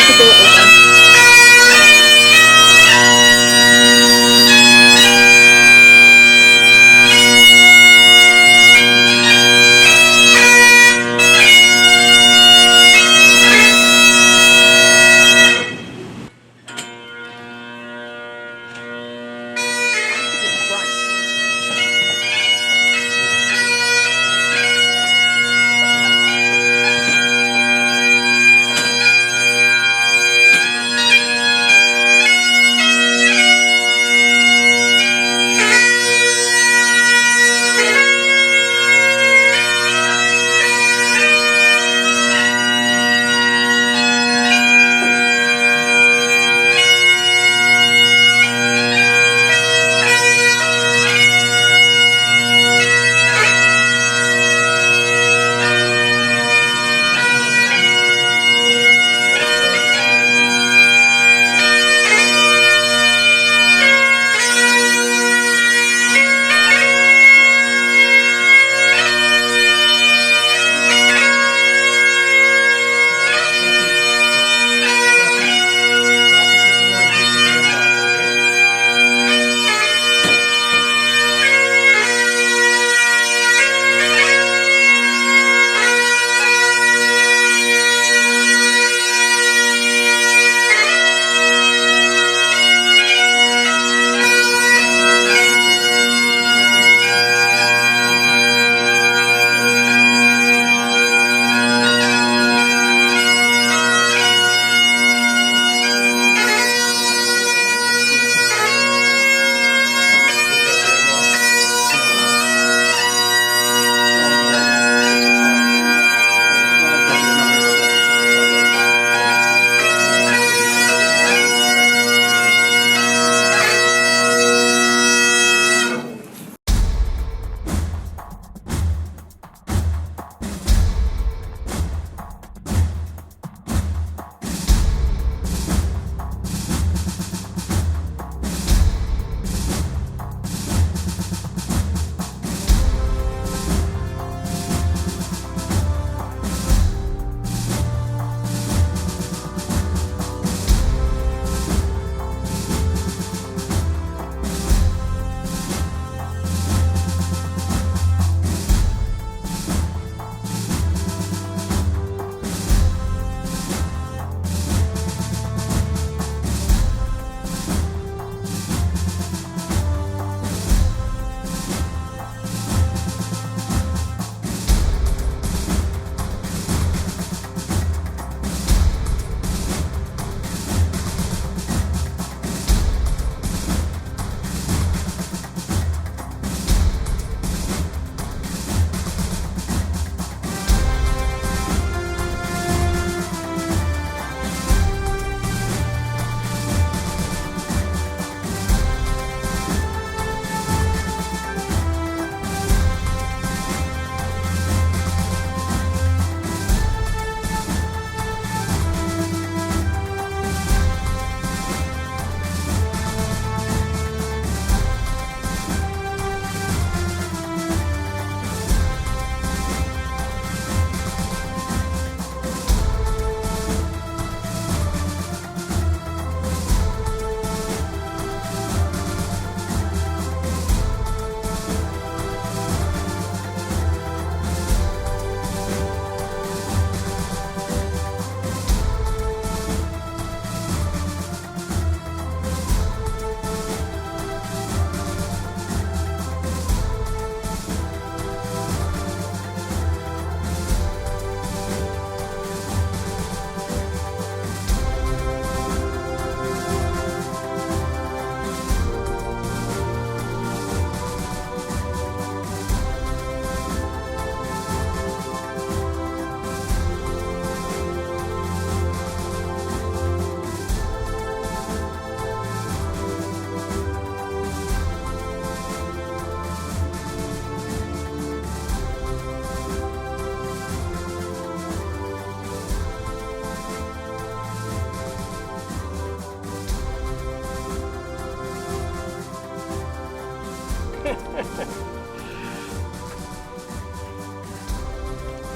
the door open.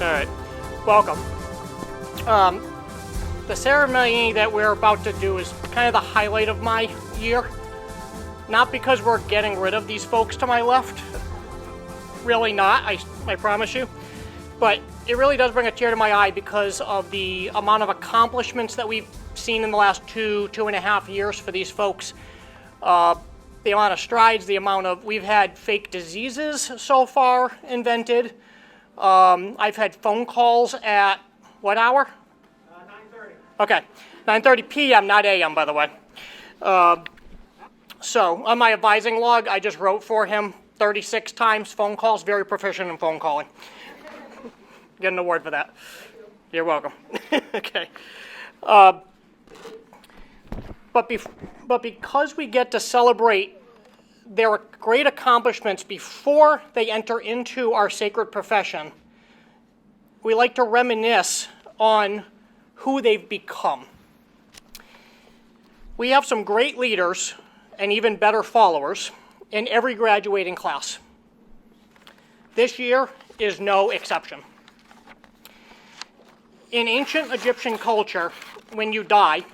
All right, welcome. The ceremony that we're about to do is kind of the highlight of my year. Not because we're getting rid of these folks to my left. Really not, I promise you. But it really does bring a tear to my eye because of the amount of accomplishments that we've seen in the last 2.5 years for these folks. The amount of strides, we've had fake diseases so far invented. I've had phone calls at what hour? 9:30. Okay, 9:30 p.m., not a.m., by the way. So on my advising log, I just wrote for him 36 times phone calls, very proficient in phone calling. Get an award for that. You're welcome. Okay. But because we get to celebrate their great accomplishments before they enter into our sacred profession, we like to reminisce on who they've become. We have some great leaders and even better followers in every graduating class. This year is no exception. In ancient Egyptian culture, when you die,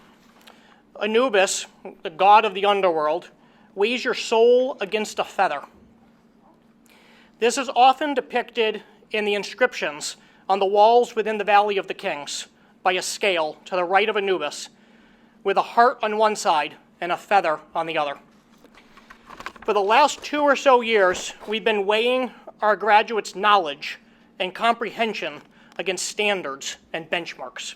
Anubis, the god of the underworld, weighs your soul against a feather. This is often depicted in the inscriptions on the walls within the Valley of the Kings by a scale to the right of Anubis, with a heart on one side and a feather on the other. For the last 2 or so years, we've been weighing our graduates' knowledge and comprehension against standards and benchmarks.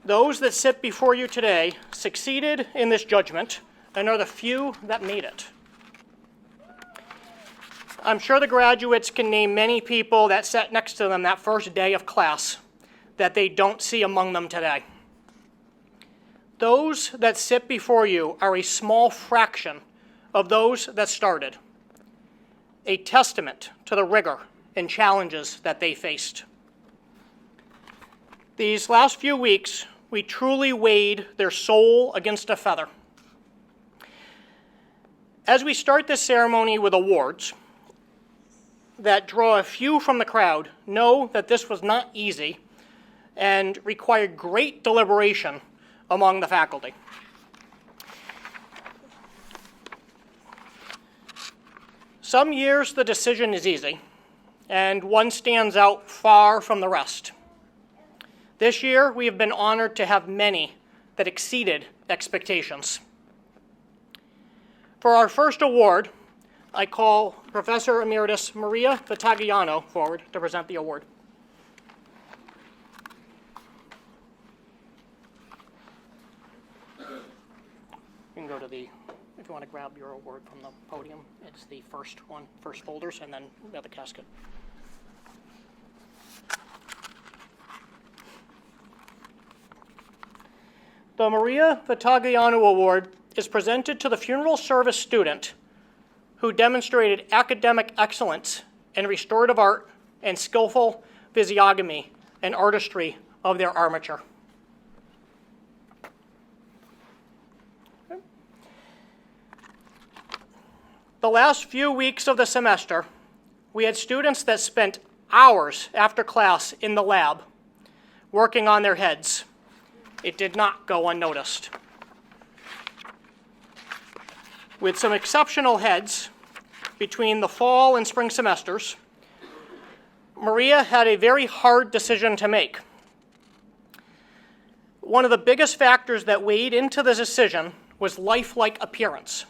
Those that sit before you today succeeded in this judgment and are the few that made it. I'm sure the graduates can name many people that sat next to them that first day of class that they don't see among them today. Those that sit before you are a small fraction of those that started, a testament to the rigor and challenges that they faced. These last few weeks, we truly weighed their soul against a feather. As we start this ceremony with awards that draw a few from the crowd, know that this was not easy and required great deliberation among the faculty. Some years the decision is easy, and one stands out far from the rest. This year, we have been honored to have many that exceeded expectations. For our first award, I call Professor Emeritus Maria Vitagliano forward to present the award. You can go to if you want to grab your award from the podium, it's the first folders, and then the casket. The Maria Vitagliano Award is presented to the funeral service student who demonstrated academic excellence in restorative art and skillful physiognomy and artistry of their armature. The last few weeks of the semester, we had students that spent hours after class in the lab working on their heads. It did not go unnoticed. With some exceptional heads between the fall and spring semesters, Maria had a very hard decision to make. One of the biggest factors that weighed into the decision was lifelike appearance.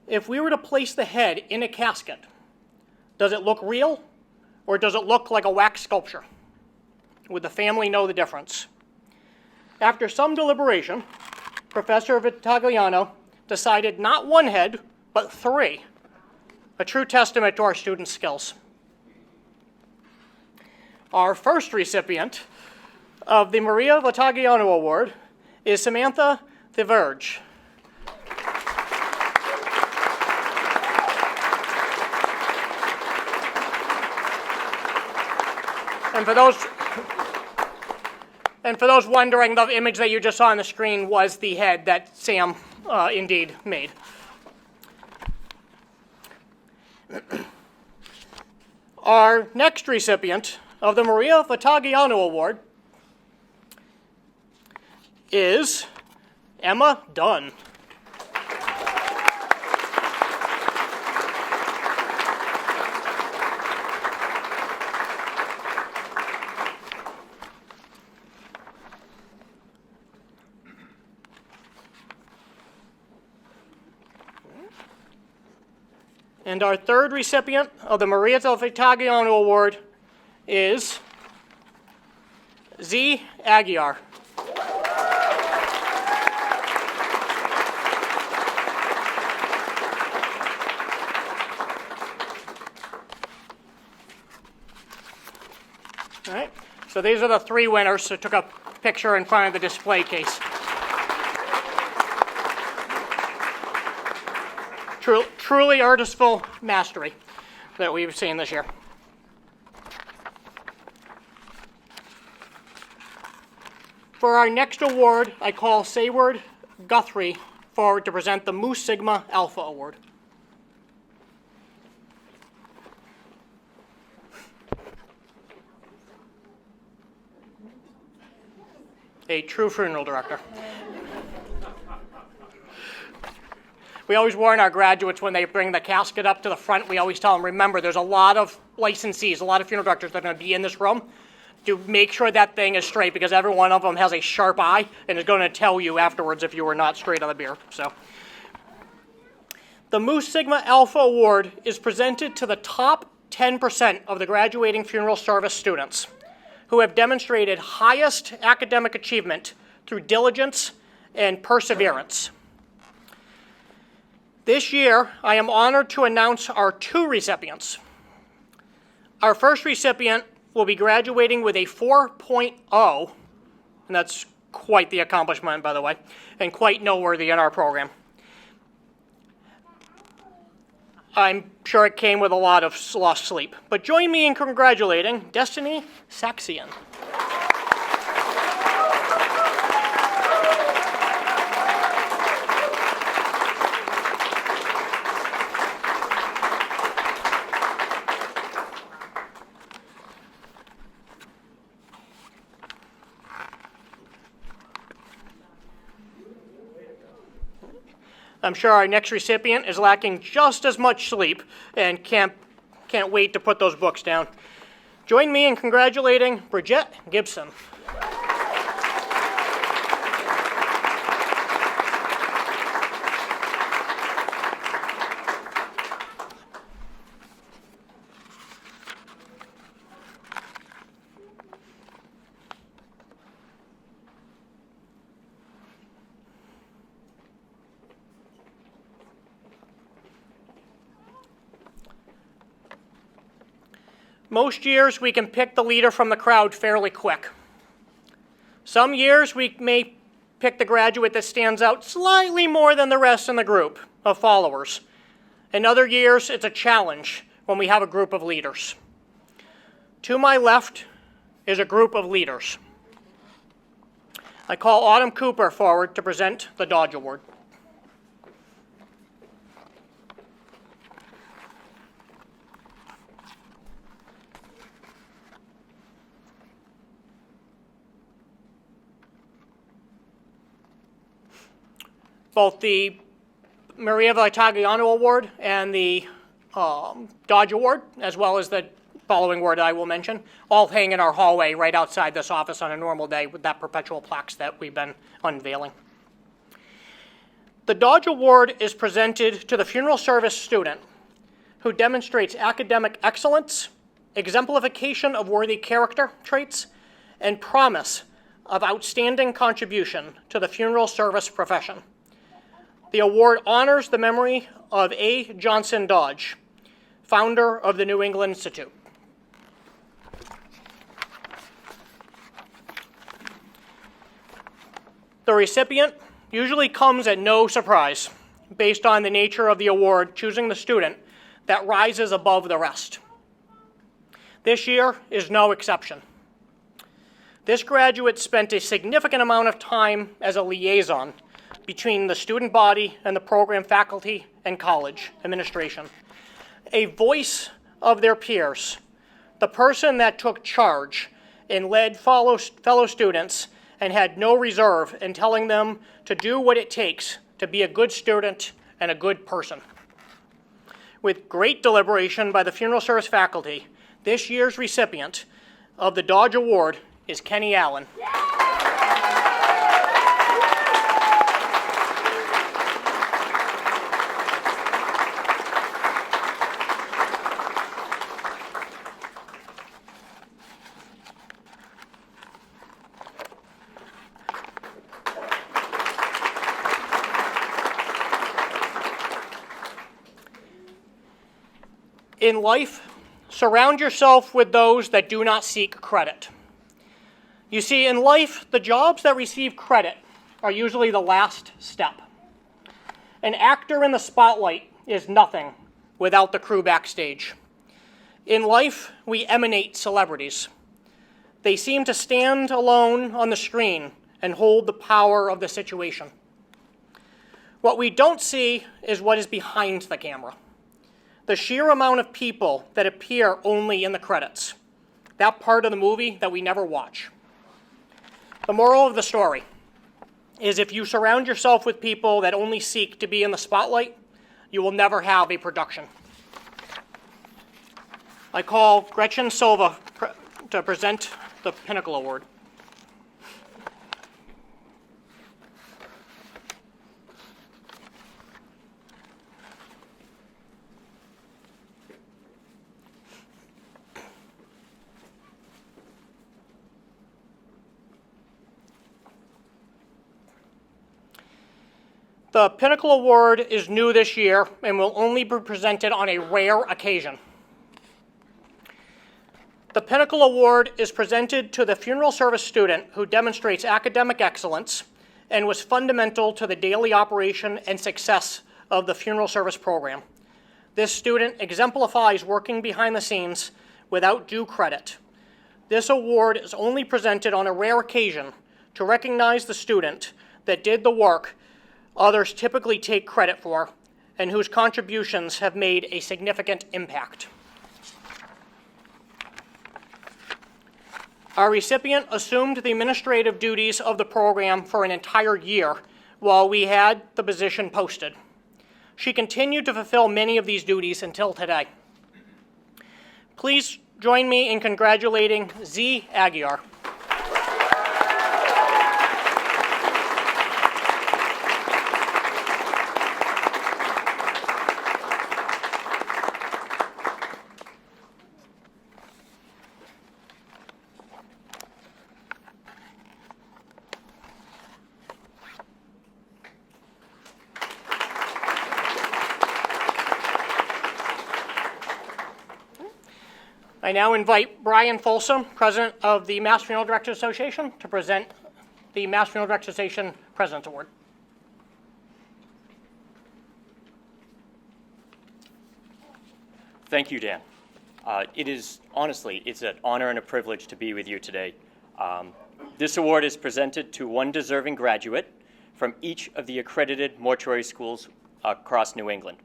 If we were to place the head in a casket, does it look real or does it look like a wax sculpture? Would the family know the difference? After some deliberation, Professor Vitagliano decided not one head, but 3, a true testament to our students' skills. Our first recipient of the Maria Vitagliano Award is Samantha Theverge. And for those wondering, the image that you just saw on the screen was the head that Sam indeed made. Our next recipient of the Maria Vitagliano Award is Emma Dunn. And our third recipient of the Maria Vitagliano Award is Z. Aguiar. All right, so these are the three winners who took a picture in front of the display case. Truly artistful mastery that we've seen this year. For our next award, I call Sayward Guthrie forward to present the Mu Sigma Alpha Award. A true funeral director. We always warn our graduates when they bring the casket up to the front, we always tell them, remember, there's a lot of licensees, a lot of funeral directors that are going to be in this room. To make sure that thing is straight, because every one of them has a sharp eye and is going to tell you afterwards if you were not straight on the beer. So, the Mu Sigma Alpha Award is presented to the top 10% of the graduating funeral service students who have demonstrated highest academic achievement through diligence and perseverance. This year, I am honored to announce our two recipients. Our first recipient will be graduating with a 4.0, and that's quite the accomplishment, by the way, and quite noteworthy in our program. I'm sure it came with a lot of lost sleep, but join me in congratulating Destiny Saxion. I'm sure our next recipient is lacking just as much sleep and can't wait to put those books down. Join me in congratulating Bridget Gibson. Most years, we can pick the leader from the crowd fairly quick. Some years, we may pick the graduate that stands out slightly more than the rest in the group of followers. In other years, it's a challenge when we have a group of leaders. To my left is a group of leaders. I call Autumn Cooper forward to present the Dodge Award. Both the Maria Vitagliano Award and the Dodge Award, as well as the following award I will mention, all hang in our hallway right outside this office on a normal day with that perpetual plaques that we've been unveiling. The Dodge Award is presented to the funeral service student who demonstrates academic excellence, exemplification of worthy character traits, and promise of outstanding contribution to the funeral service profession. The award honors the memory of Asa Johnson Dodge, founder of the New England Institute. The recipient usually comes at no surprise, based on the nature of the award choosing the student that rises above the rest. This year is no exception. This graduate spent a significant amount of time as a liaison between the student body and the program faculty and college administration. A voice of their peers, the person that took charge and led fellow students and had no reserve in telling them to do what it takes to be a good student and a good person. With great deliberation by the funeral service faculty, this year's recipient of the Dodge Award is Kenny Allen. In life, surround yourself with those that do not seek credit. You see, in life, the jobs that receive credit are usually the last step. An actor in the spotlight is nothing without the crew backstage. In life, we emanate celebrities. They seem to stand alone on the screen and hold the power of the situation. What we don't see is what is behind the camera. The sheer amount of people that appear only in the credits. That part of the movie that we never watch. The moral of the story is if you surround yourself with people that only seek to be in the spotlight, you will never have a production. I call Gretchen Silva to present the Pinnacle Award. The Pinnacle Award is new this year and will only be presented on a rare occasion. The Pinnacle Award is presented to the funeral service student who demonstrates academic excellence and was fundamental to the daily operation and success of the funeral service program. This student exemplifies working behind the scenes without due credit. This award is only presented on a rare occasion to recognize the student that did the work others typically take credit for, and whose contributions have made a significant impact. Our recipient assumed the administrative duties of the program for an entire year while we had the position posted. She continued to fulfill many of these duties until today. Please join me in congratulating Z. Aguiar. I now invite Brian Folsom, President of the Mass Funeral Directors Association, to present the Mass Funeral Directors Association President's Award. Thank you, Dan. It's an honor and a privilege to be with you today. This award is presented to one deserving graduate from each of the accredited mortuary schools across New England.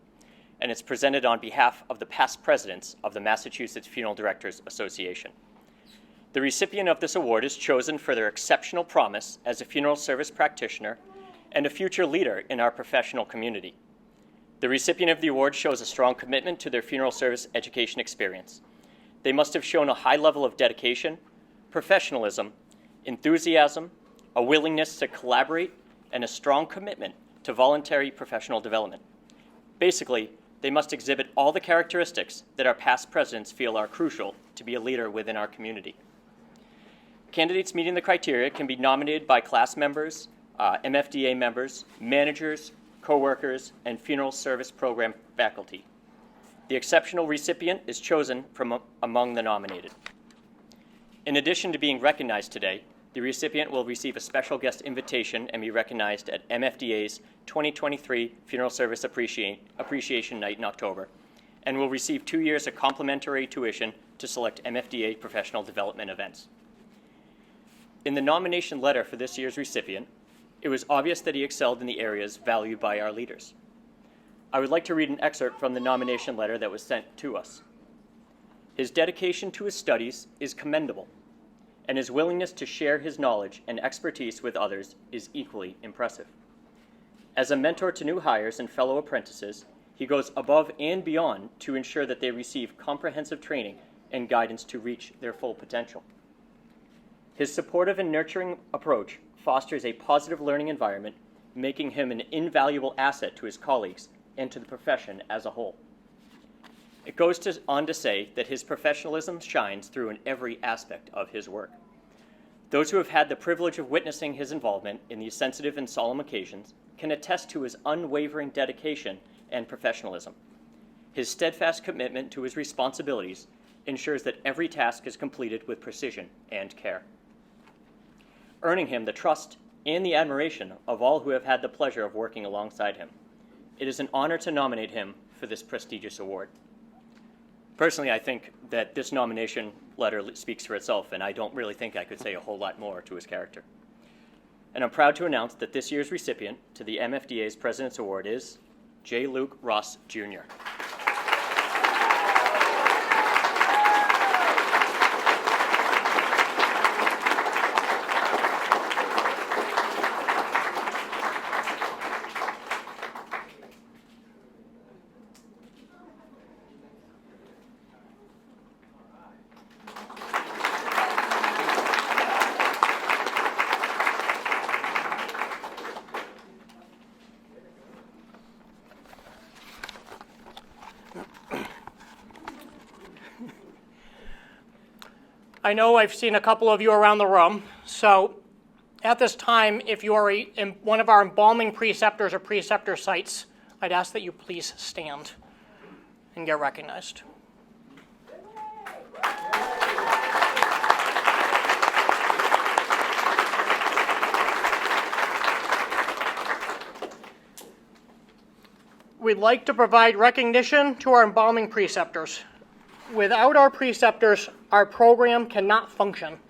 And it's presented on behalf of the past presidents of the Massachusetts Funeral Directors Association. The recipient of this award is chosen for their exceptional promise as a funeral service practitioner and a future leader in our professional community. The recipient of the award shows a strong commitment to their funeral service education experience. They must have shown a high level of dedication, professionalism, enthusiasm, a willingness to collaborate, and a strong commitment to voluntary professional development. Basically, they must exhibit all the characteristics that our past presidents feel are crucial to be a leader within our community. Candidates meeting the criteria can be nominated by class members, MFDA members, managers, co-workers, and funeral service program faculty. The exceptional recipient is chosen from among the nominated. In addition to being recognized today, the recipient will receive a special guest invitation and be recognized at MFDA's 2023 Funeral Service Appreciation Night in October, and will receive 2 years of complimentary tuition to select MFDA professional development events. In the nomination letter for this year's recipient, it was obvious that he excelled in the areas valued by our leaders. I would like to read an excerpt from the nomination letter that was sent to us. His dedication to his studies is commendable, and his willingness to share his knowledge and expertise with others is equally impressive. As a mentor to new hires and fellow apprentices, he goes above and beyond to ensure that they receive comprehensive training and guidance to reach their full potential. His supportive and nurturing approach fosters a positive learning environment, making him an invaluable asset to his colleagues and to the profession as a whole. It goes on to say that his professionalism shines through in every aspect of his work. Those who have had the privilege of witnessing his involvement in these sensitive and solemn occasions can attest to his unwavering dedication and professionalism. His steadfast commitment to his responsibilities ensures that every task is completed with precision and care, earning him the trust and the admiration of all who have had the pleasure of working alongside him. It is an honor to nominate him for this prestigious award. Personally, I think that this nomination letter speaks for itself, and I don't really think I could say a whole lot more to his character. And I'm proud to announce that this year's recipient to the MFDA's President's Award is J. Luke Ross, Jr. I know I've seen a couple of you around the room, so at this time, if you are one of our embalming preceptors or preceptor sites, I'd ask that you please stand and get recognized. We'd like to provide recognition to our embalming preceptors. Without our preceptors, our program cannot function.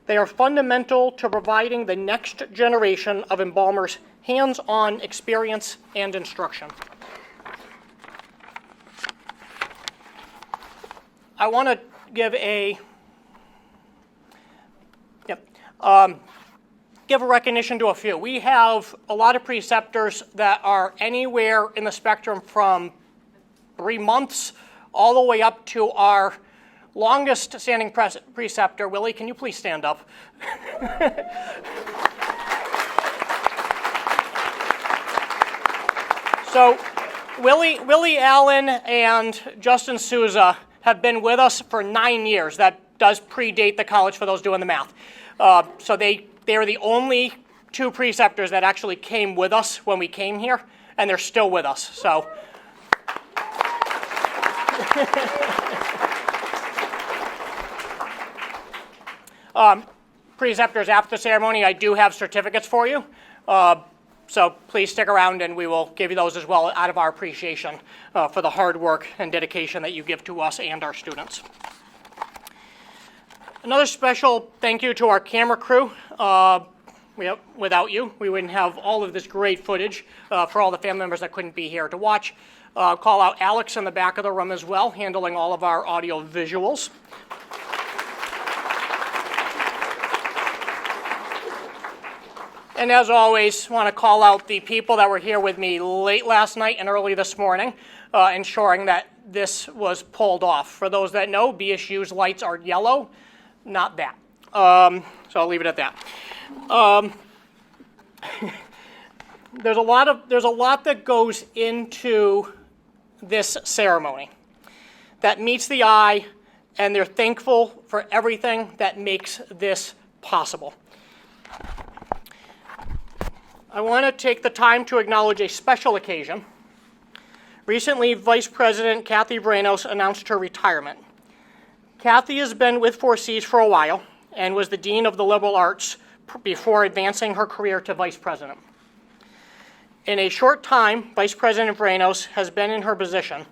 They are fundamental to providing the next generation of embalmers hands-on experience and instruction. I want to give give a recognition to a few. We have a lot of preceptors that are anywhere in the spectrum from 3 months all the way up to our longest standing preceptor. Willie, can you please stand up? So Willie Allen and Justin Souza have been with us for 9 years. That does predate the college for those doing the math. So they are the only 2 preceptors that actually came with us when we came here, and they're still with us. So. Preceptors, after the ceremony, I do have certificates for you. So please stick around and we will give you those as well out of our appreciation for the hard work and dedication that you give to us and our students. Another special thank you to our camera crew. Without you, we wouldn't have all of this great footage for all the family members that couldn't be here to watch. Call out Alex in the back of the room as well, handling all of our audio visuals. And as always, want to call out the people that were here with me late last night and early this morning, ensuring that this was pulled off. For those that know, BSU's lights are yellow, not that. So I'll leave it at that. There's a lot that goes into this ceremony that meets the eye, and they're thankful for everything that makes this possible. I want to take the time to acknowledge a special occasion. Recently, Vice President Kathy Vranos announced her retirement. Kathy has been with 4Cs for a while and was the Dean of the Liberal Arts before advancing her career to Vice President. In a short time, Vice President Vranos has been in her position.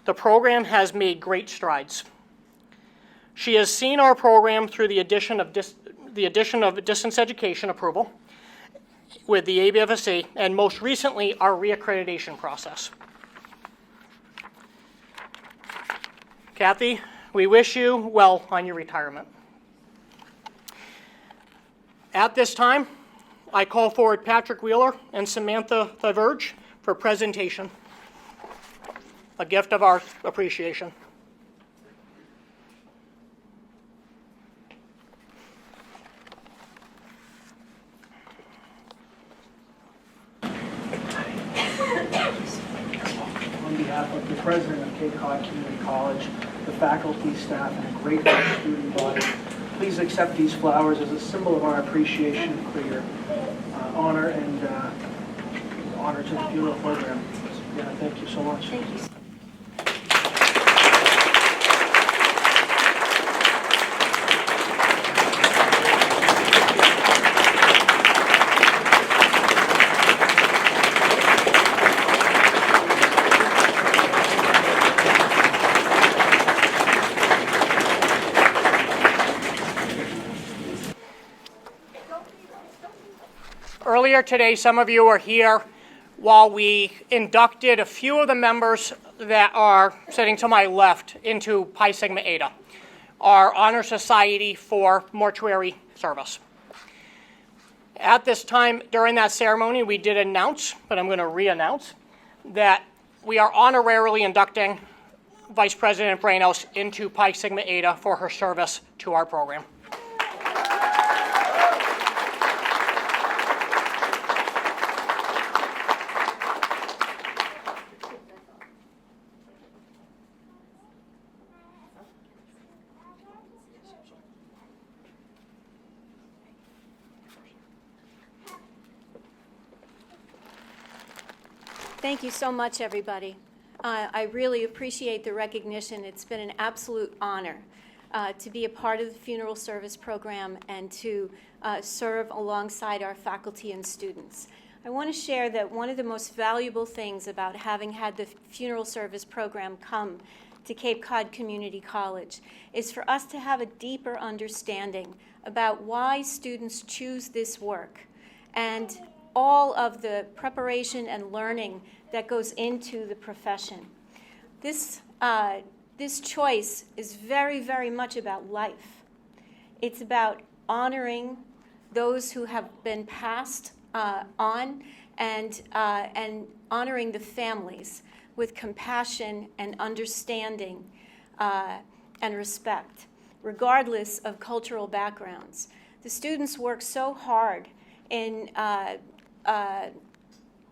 The program has made great strides. She has seen our program through the addition of distance education approval with the ABFSC, and most recently, our reaccreditation process. Kathy, we wish you well on your retirement. At this time, I call forward Patrick Wheeler and Samantha Thaverge for presentation, a gift of our appreciation. On behalf of the president of Cape Cod Community College, the faculty, staff, and a grateful student body, please accept these flowers as a symbol of our appreciation for your honor and honor to the funeral program. Yeah, thank you so much. Thank you. Earlier today, some of you were here while we inducted a few of the members that are sitting to my left into Pi Sigma Eta, our honor society for mortuary service. At this time, during that ceremony, we did announce, but I'm going to re-announce, that we are honorarily inducting Vice President Vranos into Pi Sigma Eta for her service to our program. Thank you so much, everybody. I really appreciate the recognition. It's been an absolute honor to be a part of the funeral service program and to serve alongside our faculty and students. I want to share that one of the most valuable things about having had the funeral service program come to Cape Cod Community College is for us to have a deeper understanding about why students choose this work and all of the preparation and learning that goes into the profession. This choice is very, very much about life. It's about honoring those who have been passed on and honoring the families with compassion and understanding and respect, regardless of cultural backgrounds. The students work so hard in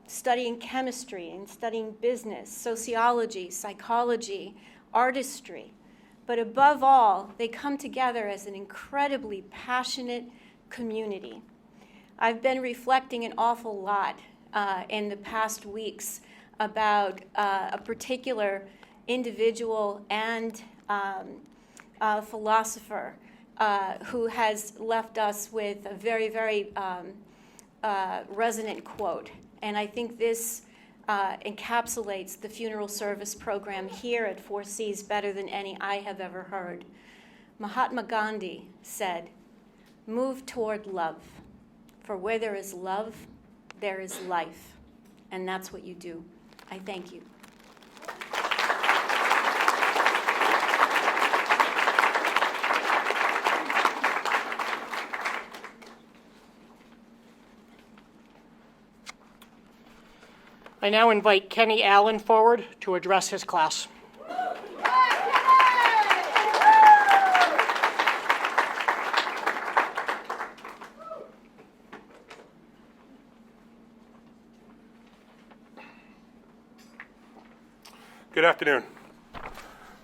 studying chemistry and studying business, sociology, psychology, artistry. But above all, they come together as an incredibly passionate community. I've been reflecting an awful lot in the past weeks about a particular individual and philosopher who has left us with a very, very resonant quote. And I think this encapsulates the funeral service program here at 4Cs better than any I have ever heard. Mahatma Gandhi said, "Move toward love, for where there is love, there is life." And that's what you do. I thank you. I now invite Kenny Allen forward to address his class. Good afternoon.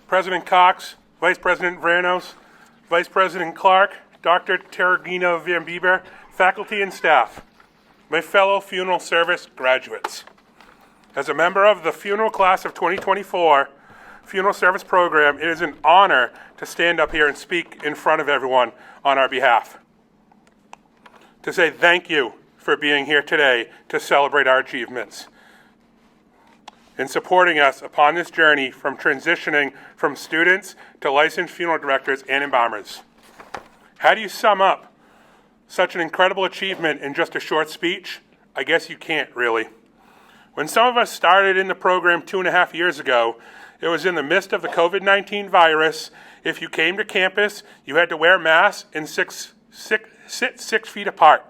President Cox, Vice President Vranos, Vice President Clark, Dr. Terragina Van Bieber, faculty and staff, my fellow funeral service graduates. As a member of the funeral class of 2024 funeral service program, it is an honor to stand up here and speak in front of everyone on our behalf. To say thank you for being here today to celebrate our achievements and supporting us upon this journey from transitioning from students to licensed funeral directors and embalmers. How do you sum up such an incredible achievement in just a short speech? I guess you can't really. When some of us started in the program 2.5 years ago, it was in the midst of the COVID-19 virus. If you came to campus, you had to wear masks and 6 sit 6 feet apart.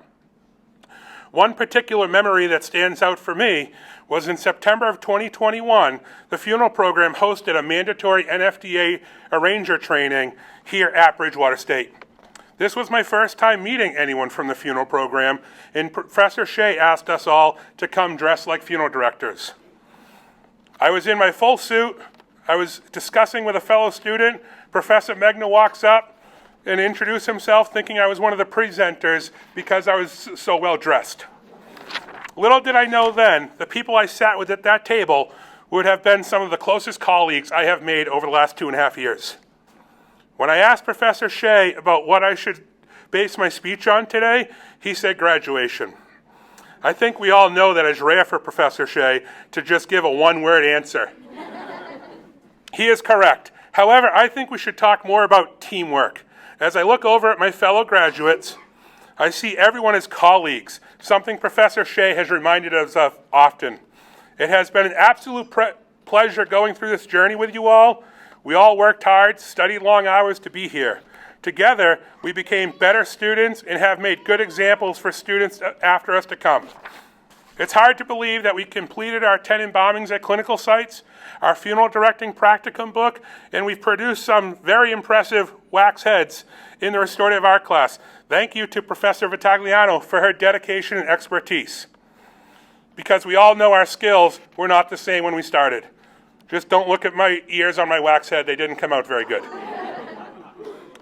One particular memory that stands out for me was in September of 2021, the funeral program hosted a mandatory NFDA arranger training here at Bridgewater State. This was my first time meeting anyone from the funeral program, and Professor Shea asked us all to come dressed like funeral directors. I was in my full suit. I was discussing with a fellow student. Professor Megna walks up and introduced himself, thinking I was one of the presenters because I was so well dressed. Little did I know then, the people I sat with at that table would have been some of the closest colleagues I have made over the last 2.5 years. When I asked Professor Shea about what I should base my speech on today, he said graduation. I think we all know that it's rare for Professor Shea to just give a one-word answer. He is correct. However, I think we should talk more about teamwork. As I look over at my fellow graduates, I see everyone as colleagues, something Professor Shea has reminded us of often. It has been an absolute pleasure going through this journey with you all. We all worked hard, studied long hours to be here. Together, we became better students and have made good examples for students after us to come. It's hard to believe that we completed our 10 embalmings at clinical sites, our funeral directing practicum book, and we've produced some very impressive wax heads in the restorative art class. Thank you to Professor Vitagliano for her dedication and expertise. Because we all know our skills were not the same when we started. Just don't look at my ears on my wax head. They didn't come out very good.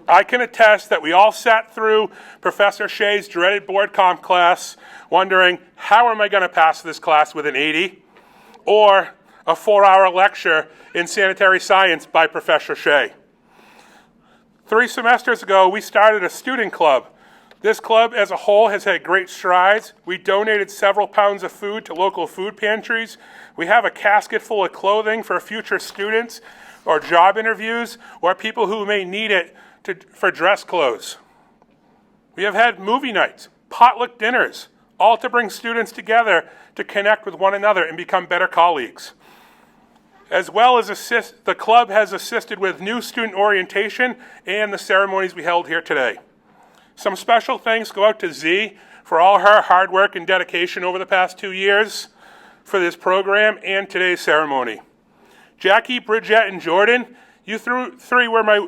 I can attest that we all sat through Professor Shea's dreaded board comp class wondering, how am I going to pass this class with an 80? Or a 4-hour lecture in sanitary science by Professor Shea. 3 semesters ago, we started a student club. This club as a whole has had great strides. We donated several pounds of food to local food pantries. We have a casket full of clothing for future students or job interviews or people who may need it for dress clothes. We have had movie nights, potluck dinners, all to bring students together to connect with one another and become better colleagues. As well as the club has assisted with new student orientation and the ceremonies we held here today. Some special thanks go out to Z for all her hard work and dedication over the past 2 years for this program and today's ceremony. Jackie, Bridget, and Jordan, you three were my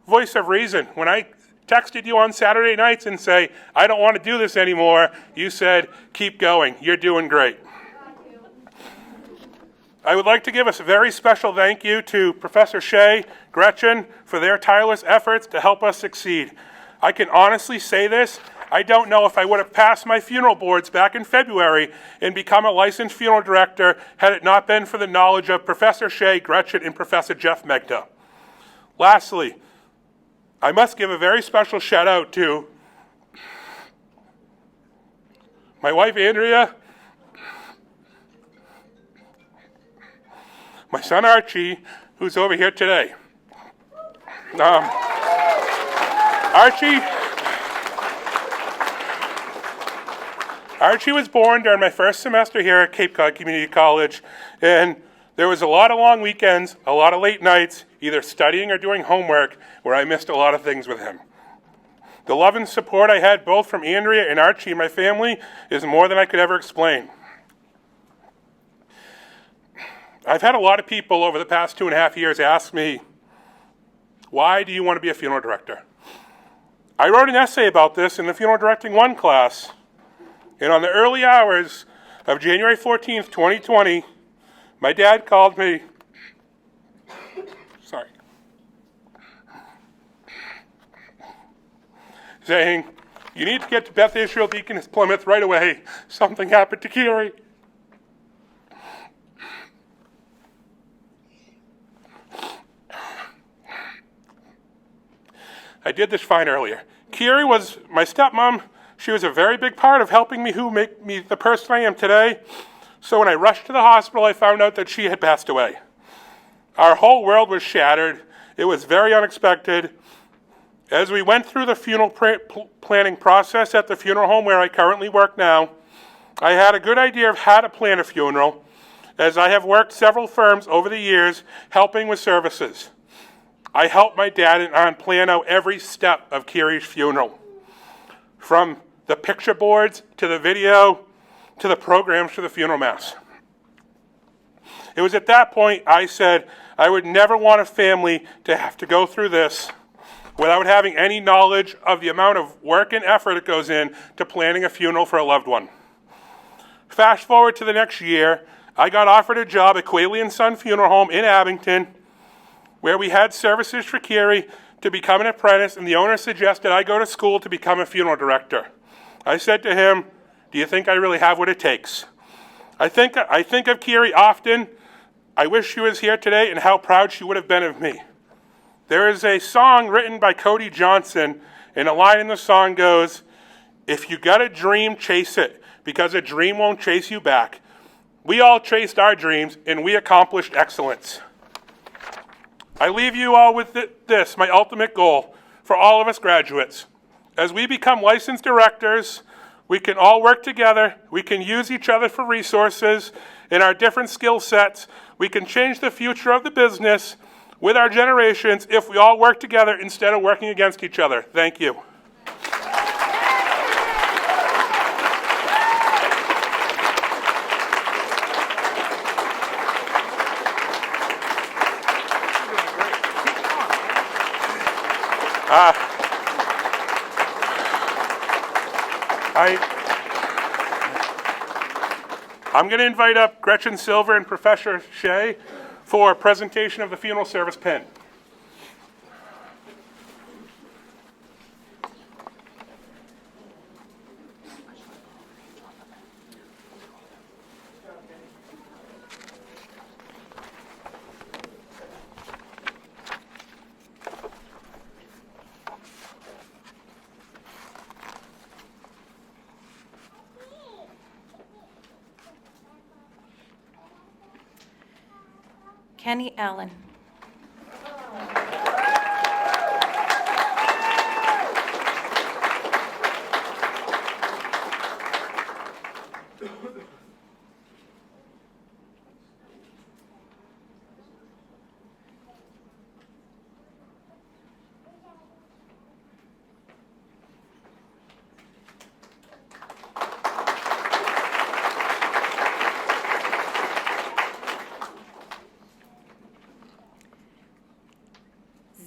voice of reason. When I texted you on Saturday nights and say, I don't want to do this anymore, you said, keep going. You're doing great. I would like to give a very special thank you to Professor Shea, Gretchen, for their tireless efforts to help us succeed. I can honestly say this, I don't know if I would have passed my funeral boards back in February and become a licensed funeral director had it not been for the knowledge of Professor Shea, Gretchen, and Professor Jeff Megda. Lastly, I must give a very special shout out to my wife Andrea, my son Archie, who's over here today. Archie was born during my first semester here at Cape Cod Community College, and there was a lot of long weekends, a lot of late nights, either studying or doing homework, where I missed a lot of things with him. The love and support I had both from Andrea and Archie and my family is more than I could ever explain. I've had a lot of people over the past 2.5 years ask me, why do you want to be a funeral director? I wrote an essay about this in the Funeral Directing 1 class, and on the early hours of January 14th, 2020, my dad called me, saying, you need to get to Beth Israel Deaconess Plymouth right away. Something happened to Kiri. I did this fine earlier. Kiri was my stepmom. She was a very big part of helping me make me the person I am today. So when I rushed to the hospital, I found out that she had passed away. Our whole world was shattered. It was very unexpected. As we went through the funeral planning process at the funeral home where I currently work now, I had a good idea of how to plan a funeral, as I have worked several firms over the years helping with services. I helped my dad and aunt plan out every step of Kiri's funeral. from the picture boards to the video to the programs to the funeral mass. It was at that point I said I would never want a family to have to go through this without having any knowledge of the amount of work and effort it goes in to planning a funeral for a loved one. Fast forward to the next year, I got offered a job at Quayle & Son Funeral Home in Abington, where we had services for Carrie to become an apprentice, and the owner suggested I go to school to become a funeral director. I said to him, "Do you think I really have what it takes?" I think of Carrie often. I wish she was here today and how proud she would have been of me. There is a song written by Cody Johnson, and a line in the song goes, "If you got a dream, chase it, because a dream won't chase you back." We all chased our dreams, and we accomplished excellence. I leave you all with this, my ultimate goal for all of us graduates. As we become licensed directors, we can all work together. We can use each other for resources in our different skill sets. We can change the future of the business with our generations if we all work together instead of working against each other. Thank you. I'm going to invite up Gretchen Silver and Professor Shea for a presentation of the funeral service pin. Kenny Allen.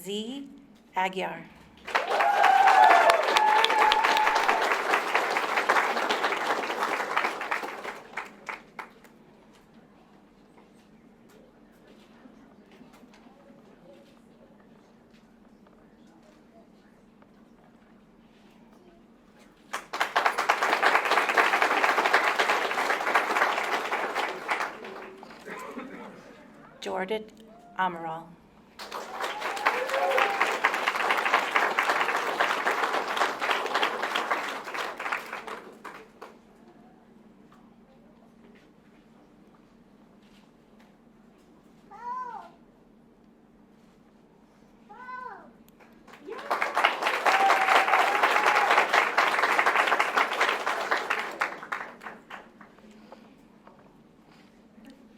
Z. Aguiar. Jordan Amaral.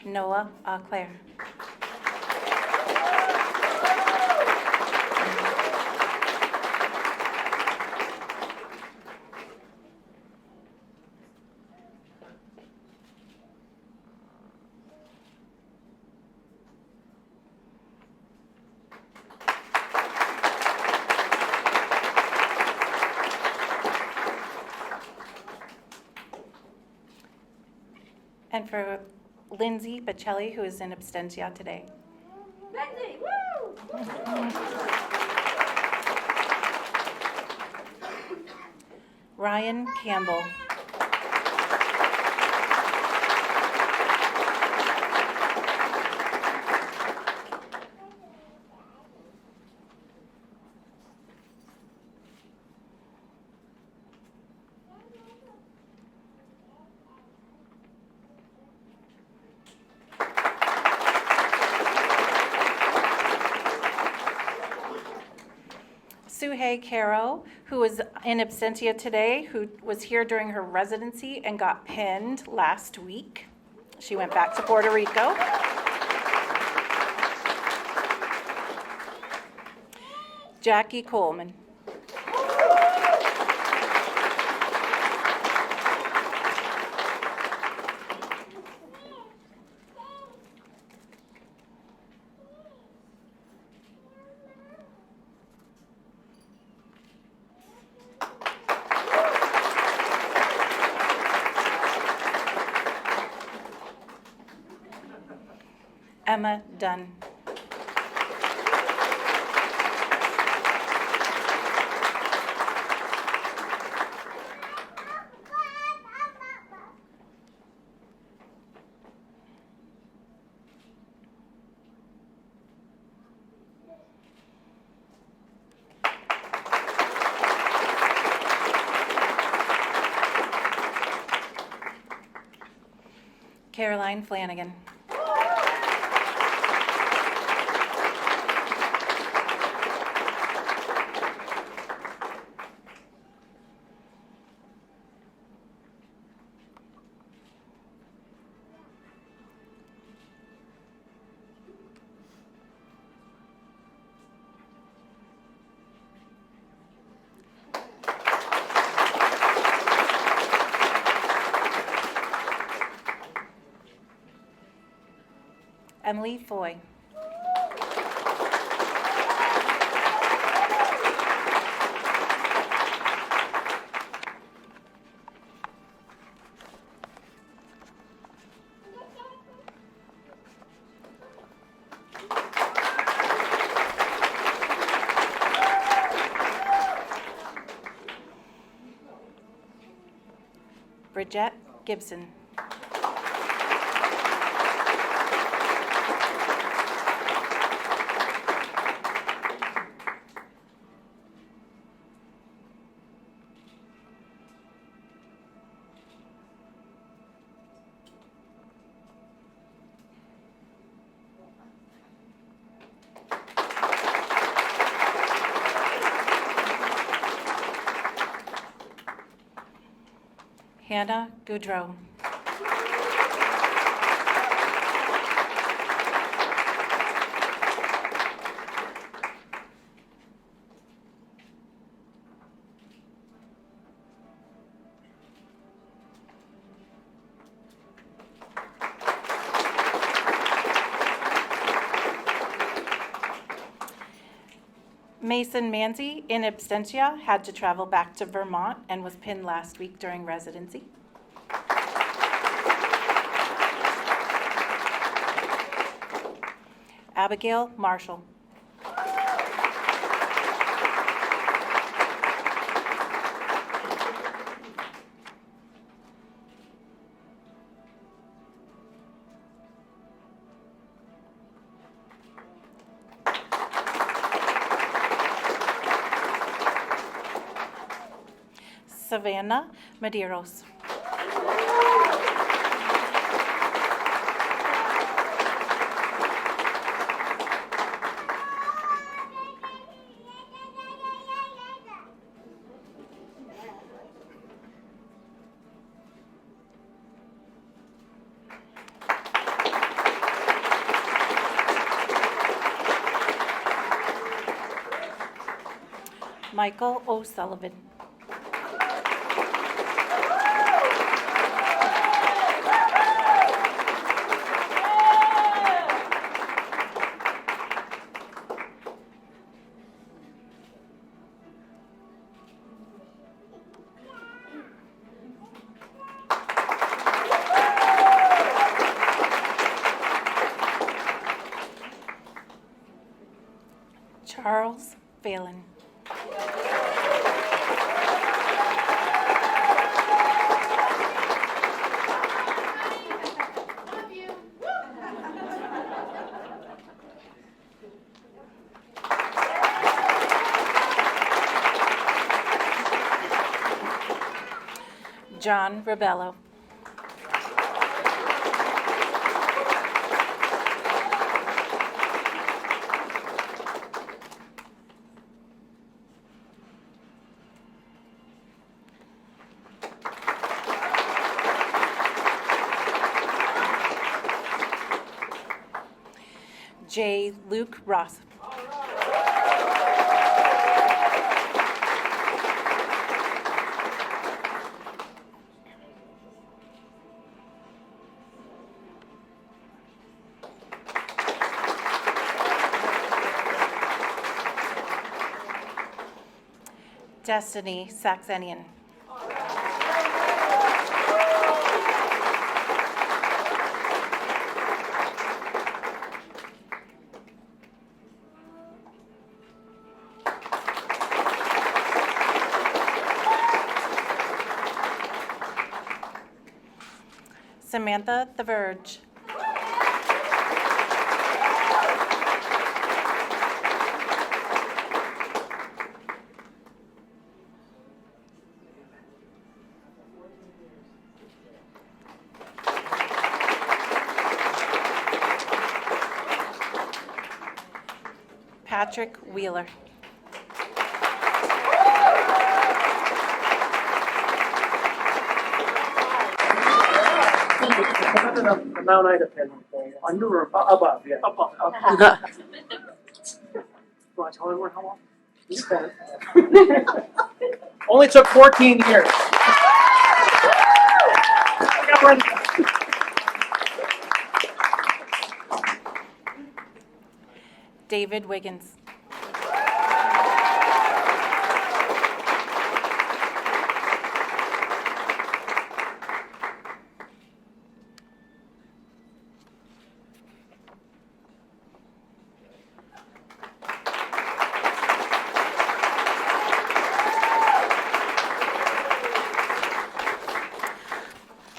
Noah Auclair. And for Lindsay Bocelli, who is in absentia today. Lindsay, woo! Ryan Campbell. Suhei Caro, who is in absentia today, who was here during her residency and got pinned last week. She went back to Puerto Rico. Jackie Coleman. Emma Dunn. Caroline Flanagan. Emily Foy. Bridget Gibson. Hannah Goudreau. Mason Manzi, in absentia, had to travel back to Vermont and was pinned last week during residency. Abigail Marshall. Savannah Medeiros. Michael O'Sullivan. Charles Phelan. John Rebello. J. Luke Ross. Destiny Saxenian. Samantha The Verge. Patrick Wheeler. The Mount Ida pin. Under or above? Yeah. Above. Okay. Want to tell everyone how long? You can. Only took 14 years. David Wiggins.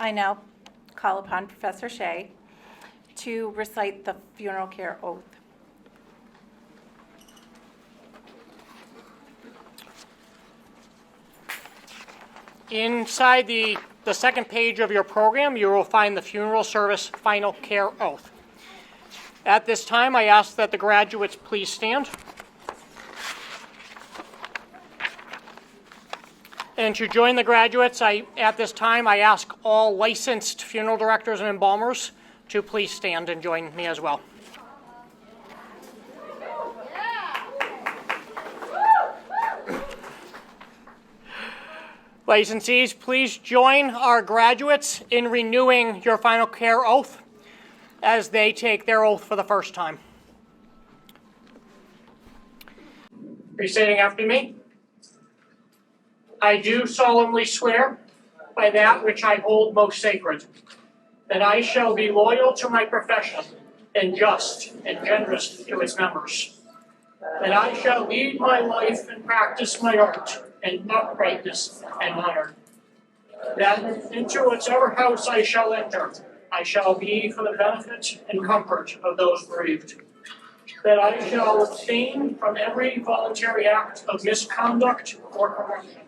I now call upon Professor Shea to recite the funeral care oath. Inside the second page of your program, you will find the funeral service final care oath. At this time, I ask that the graduates please stand. And to join the graduates, at this time, I ask all licensed funeral directors and embalmers to please stand and join me as well. Licensees, please join our graduates in renewing your final care oath as they take their oath for the first time. Reciting after me. I do solemnly swear by that which I hold most sacred, that I shall be loyal to my profession and just and generous to its members, that I shall lead my life and practice my art in uprightness and honor, that into whatever house I shall enter, I shall be for the benefit and comfort of those bereaved, that I shall abstain from every voluntary act of misconduct or corruption,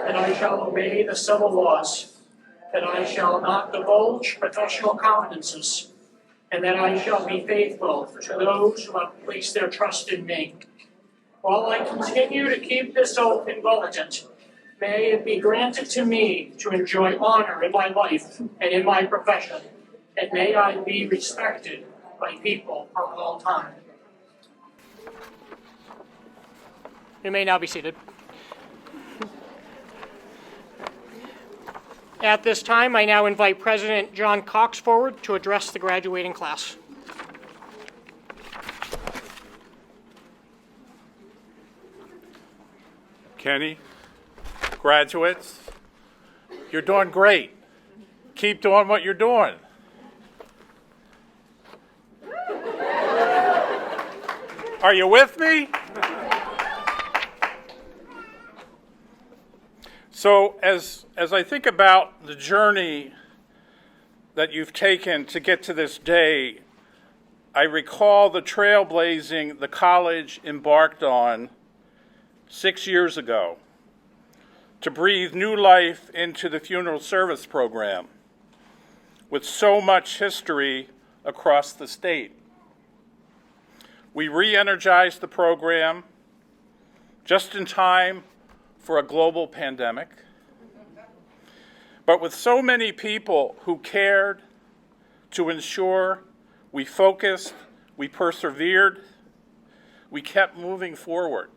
that I shall obey the civil laws, that I shall not divulge professional confidences, and that I shall be faithful to those who have placed their trust in me. While I continue to keep this oath inviolate, may it be granted to me to enjoy honor in my life and in my profession, and may I be respected by people for all time. You may now be seated. At this time, I now invite President John Cox forward to address the graduating class. Kenny, graduates, you're doing great. Keep doing what you're doing. Are you with me? So as I think about the journey that you've taken to get to this day, I recall the trailblazing the college embarked on 6 years ago to breathe new life into the funeral service program with so much history across the state. We re-energized the program just in time for a global pandemic, but with so many people who cared to ensure we focused, we persevered, we kept moving forward.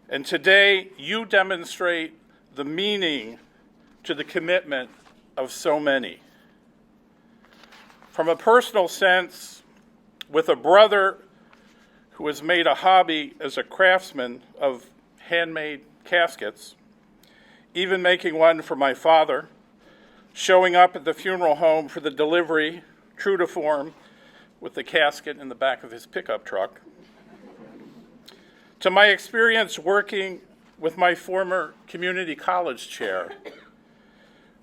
And today, you demonstrate the meaning to the commitment of so many. From a personal sense, with a brother who has made a hobby as a craftsman of handmade caskets, even making one for my father, showing up at the funeral home for the delivery, true to form, with the casket in the back of his pickup truck, to my experience working with my former community college chair,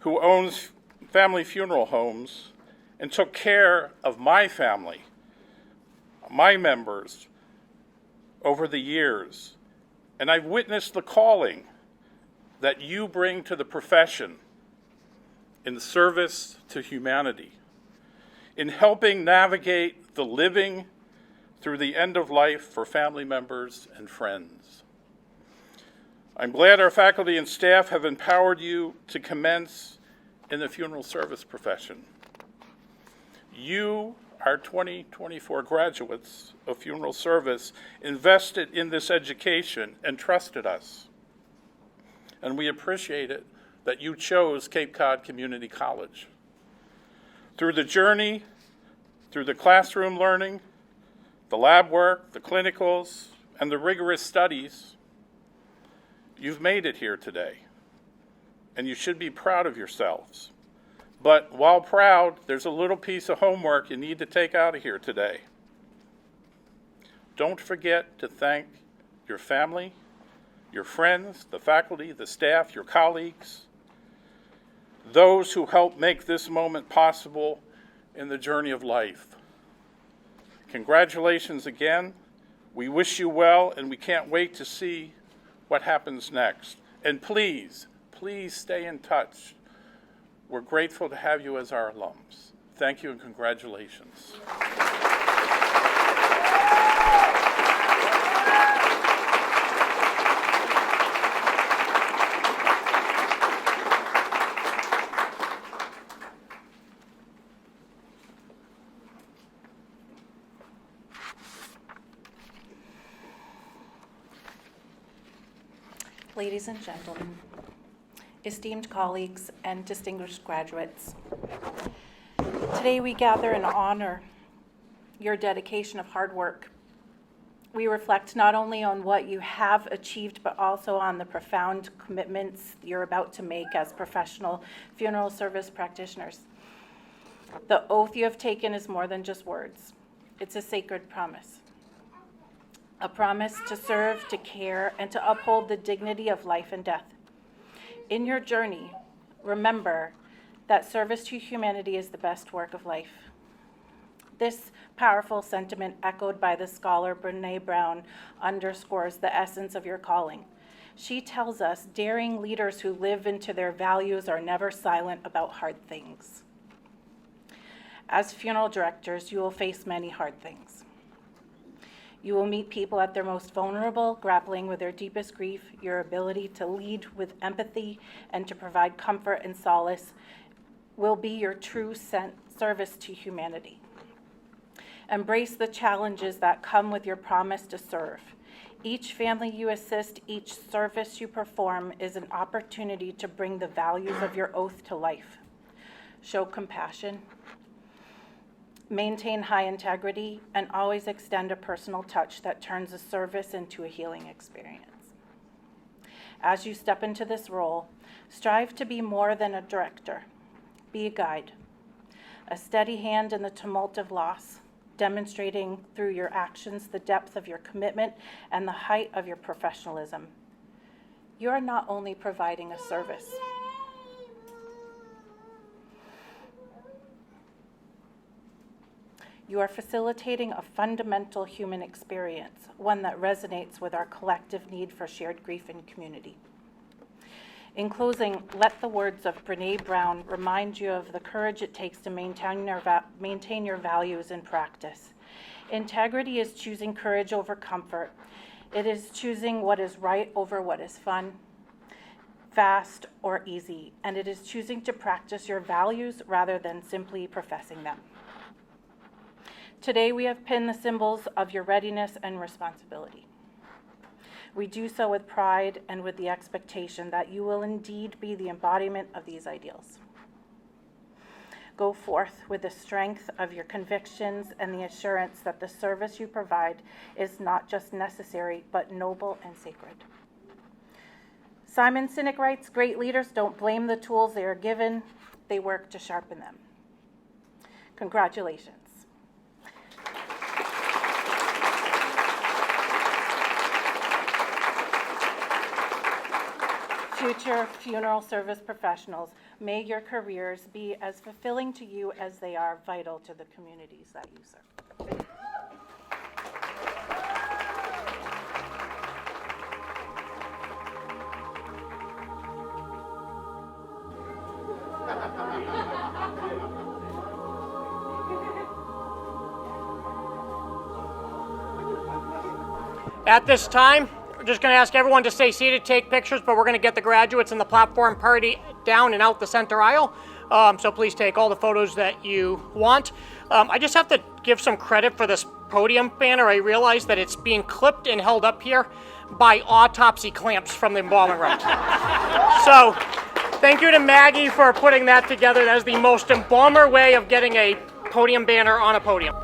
who owns family funeral homes and took care of my family, my members, over the years. And I've witnessed the calling that you bring to the profession in service to humanity, in helping navigate the living through the end of life for family members and friends. I'm glad our faculty and staff have empowered you to commence in the funeral service profession. You, our 2024 graduates of funeral service, invested in this education and trusted us. And we appreciate it that you chose Cape Cod Community College. Through the journey, through the classroom learning, the lab work, the clinicals, and the rigorous studies, you've made it here today, and you should be proud of yourselves. But while proud, there's a little piece of homework you need to take out of here today. Don't forget to thank your family, your friends, the faculty, the staff, your colleagues, those who helped make this moment possible in the journey of life. Congratulations again. We wish you well, and we can't wait to see what happens next. And please, please stay in touch. We're grateful to have you as our alums. Thank you and congratulations. Ladies and gentlemen, esteemed colleagues and distinguished graduates, today we gather and honor your dedication of hard work. We reflect not only on what you have achieved, but also on the profound commitments you're about to make as professional funeral service practitioners. The oath you have taken is more than just words. It's a sacred promise. A promise to serve, to care, and to uphold the dignity of life and death. In your journey, remember that service to humanity is the best work of life. This powerful sentiment, echoed by the scholar Brene Brown, underscores the essence of your calling. She tells us daring leaders who live into their values are never silent about hard things. As funeral directors, you will face many hard things. You will meet people at their most vulnerable, grappling with their deepest grief. Your ability to lead with empathy and to provide comfort and solace will be your true service to humanity. Embrace the challenges that come with your promise to serve. Each family you assist, each service you perform is an opportunity to bring the values of your oath to life. Show compassion, maintain high integrity, and always extend a personal touch that turns a service into a healing experience. As you step into this role, strive to be more than a director. Be a guide, a steady hand in the tumult of loss, demonstrating through your actions the depth of your commitment and the height of your professionalism. You are not only providing a service, you are facilitating a fundamental human experience, one that resonates with our collective need for shared grief and community. In closing, let the words of Brene Brown remind you of the courage it takes to maintain your values in practice. Integrity is choosing courage over comfort. It is choosing what is right over what is fun, fast, or easy. And it is choosing to practice your values rather than simply professing them. Today, we have pinned the symbols of your readiness and responsibility. We do so with pride and with the expectation that you will indeed be the embodiment of these ideals. Go forth with the strength of your convictions and the assurance that the service you provide is not just necessary, but noble and sacred. Simon Sinek writes, "Great leaders don't blame the tools they are given, they work to sharpen them." Congratulations. future funeral service professionals, may your careers be as fulfilling to you as they are vital to the communities that you serve. At this time, we're just going to ask everyone to stay seated, take pictures, but we're going to get the graduates and the platform party down and out the center aisle. So please take all the photos that you want. I just have to give some credit for this podium banner. I realize that it's being clipped and held up here by autopsy clamps from the embalming room. So thank you to Maggie for putting that together. That is the most embalmer way of getting a podium banner on a podium.